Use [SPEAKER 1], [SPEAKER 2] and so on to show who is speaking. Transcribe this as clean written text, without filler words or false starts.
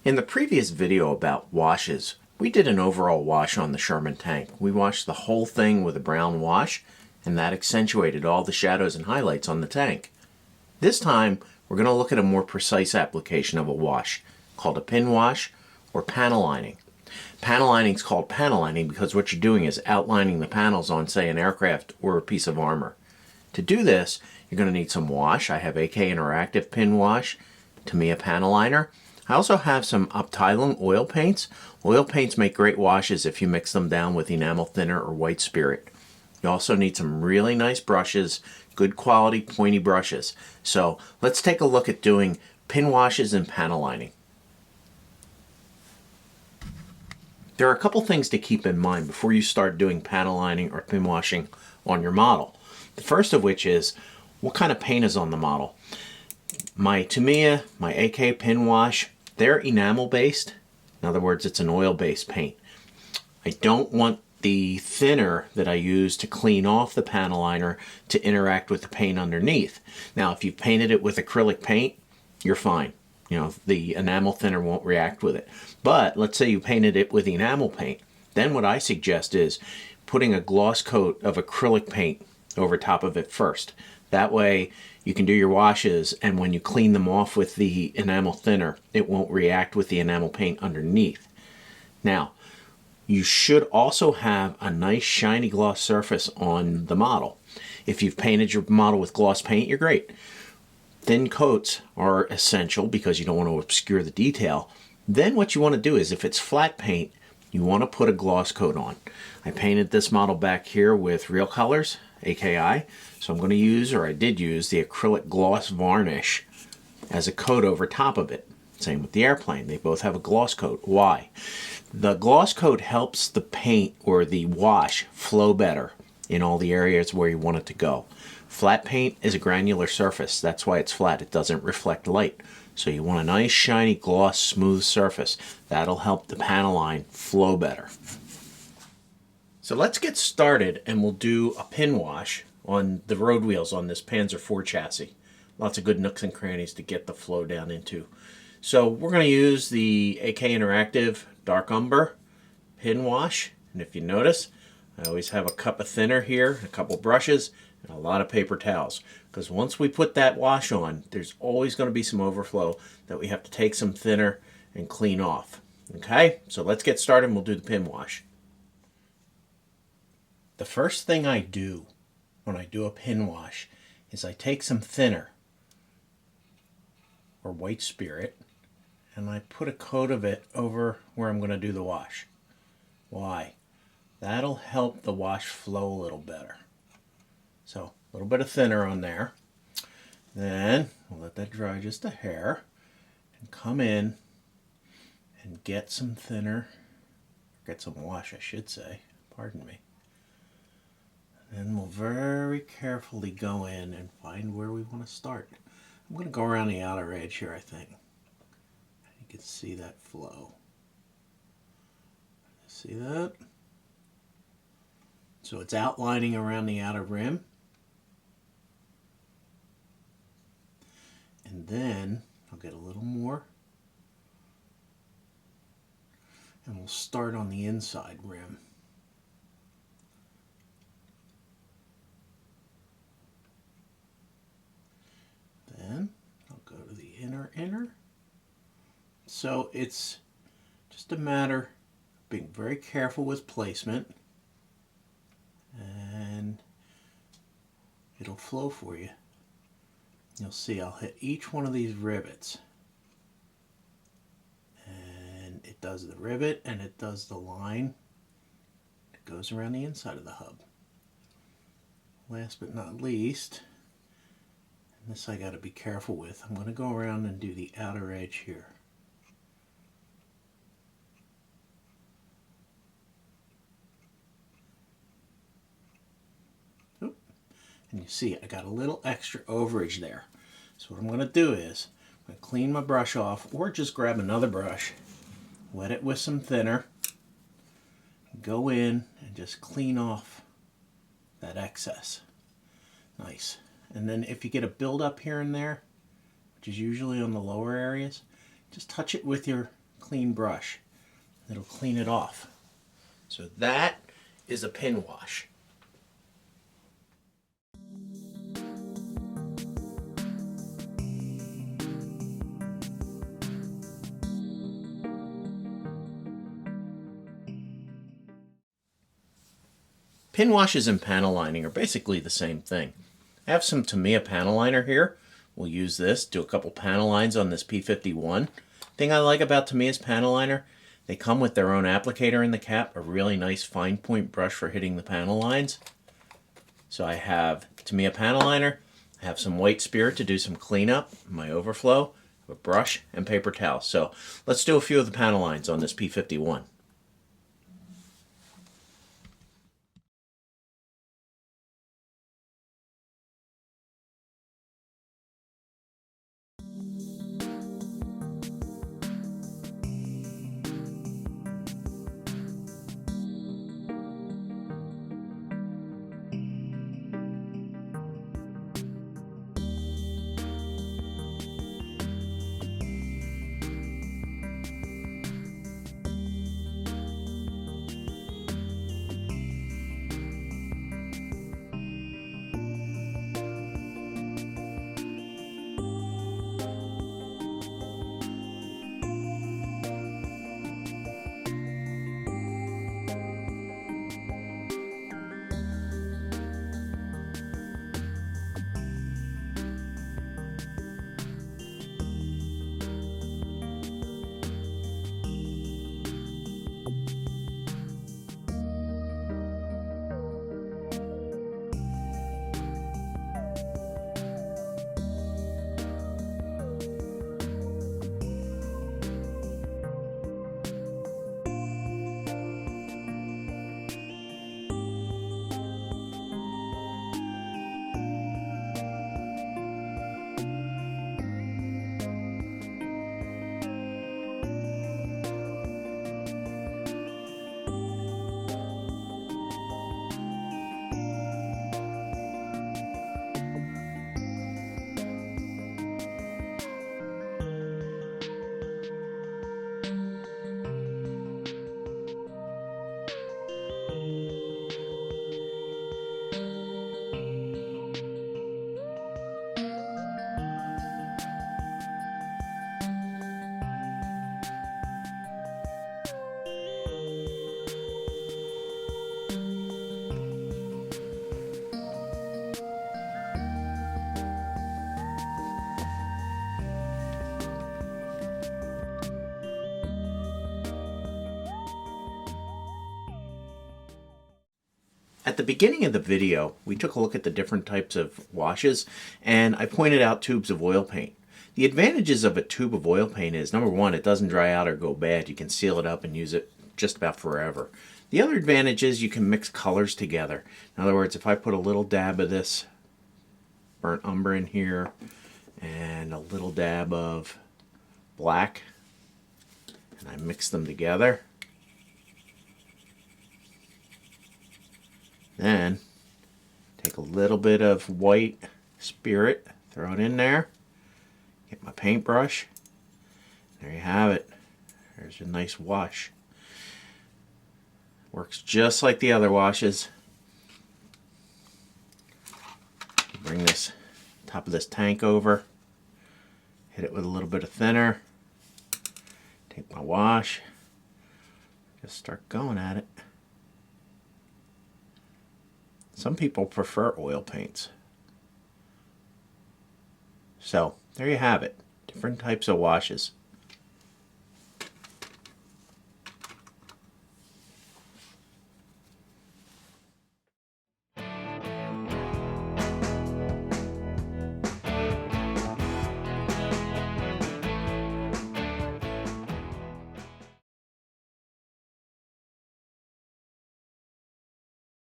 [SPEAKER 1] In the previous video about washes, we did an overall wash on the Sherman tank. We washed the whole thing with a brown wash, and that accentuated all the shadows and highlights on the tank. This time, we're going to look at a more precise application of a wash, called a pin wash or panel lining. Panel lining is called panel lining because what you're doing is outlining the panels on, say, an aircraft or a piece of armor. To do this, you're going to need some wash. I have AK Interactive Pin Wash, Tamiya Panel Liner. I also have some Optilum oil paints. Oil paints make great washes if you mix them down with enamel thinner or white spirit. You also need some really nice brushes, good quality pointy brushes. So let's take a look at doing pin washes and panel lining. There are a couple things to keep in mind before you start doing panel lining or pin washing on your model. The first of which is what kind of paint is on the model. My Tamiya, my AK Pin Wash, they're enamel based. In other words, it's an oil based paint. I don't want the thinner that I use to clean off the panel liner to interact with the paint underneath. Now, if you've painted it with acrylic paint, you're fine. You know, the enamel thinner won't react with it. But let's say you painted it with enamel paint. Then what I suggest is putting a gloss coat of acrylic paint over top of it first. That way you can do your washes, and when you clean them off with the enamel thinner, it won't react with the enamel paint underneath. Now, you should also have a nice shiny gloss surface on the model. If you've painted your model with gloss paint, you're great. Thin coats are essential because you don't want to obscure the detail. Then what you want to do is, if it's flat paint, you want to put a gloss coat on. I painted this model back here with Real Colors, AKI, so I'm going to use, or I did use, the acrylic gloss varnish as a coat over top of it. Same with the airplane. They both have a gloss coat. Why? The gloss coat helps the paint or the wash flow better in all the areas where you want it to go. Flat paint is a granular surface. That's why it's flat. It doesn't reflect light. So you want a nice, shiny, gloss, smooth surface. That'll help the panel line flow better. So let's get started, and we'll do a pin wash on the road wheels on this Panzer IV chassis. Lots of good nooks and crannies to get the flow down into. So we're going to use the AK Interactive Dark Umber pin wash. And if you notice, I always have a cup of thinner here, a couple brushes, and a lot of paper towels. Because once we put that wash on, there's always going to be some overflow that we have to take some thinner and clean off. Okay, so let's get started and we'll do the pin wash. The first thing I do when I do a pin wash is I take some thinner or white spirit and I put a coat of it over where I'm going to do the wash. Why? That'll help the wash flow a little better. So a little bit of thinner on there. Then we'll let that dry just a hair and come in and get some thinner, get some wash I should say, pardon me. And we'll very carefully go in and find where we want to start. I'm going to go around the outer edge here, I think. You can see that flow. See that? So it's outlining around the outer rim. And then I'll get a little more. And we'll start on the inside rim. Then I'll go to the inner. So it's just a matter of being very careful with placement, and it'll flow for you. You'll see I'll hit each one of these rivets, and it does the rivet and it does the line that goes around the inside of the hub. Last but not least, this I got to be careful with. I'm going to go around and do the outer edge here. Oop. And you see I got a little extra overage there. So what I'm going to do is I'm going to clean my brush off, or just grab another brush, wet it with some thinner, go in and just clean off that excess. Nice. And then if you get a buildup here and there, which is usually on the lower areas, just touch it with your clean brush. It'll clean it off. So that is a pin wash. Pin washes and panel lining are basically the same thing. I have some Tamiya panel liner here. We'll use this, do a couple panel lines on this P51. Thing I like about Tamiya's panel liner, they come with their own applicator in the cap, a really nice fine point brush for hitting the panel lines. So I have Tamiya panel liner, I have some white spirit to do some cleanup, my overflow, a brush, and paper towel. So let's do a few of the panel lines on this P51. At the beginning of the video, we took a look at the different types of washes, and I pointed out tubes of oil paint. The advantages of a tube of oil paint is, number one, it doesn't dry out or go bad. You can seal it up and use it just about forever. The other advantage is you can mix colors together. In other words, if I put a little dab of this burnt umber in here and a little dab of black, and I mix them together, then take a little bit of white spirit, throw it in there, get my paintbrush, there you have it. There's a nice wash. Works just like the other washes. Bring this top of this tank over, hit it with a little bit of thinner, take my wash, just start going at it. Some people prefer oil paints. So there you have it, different types of washes.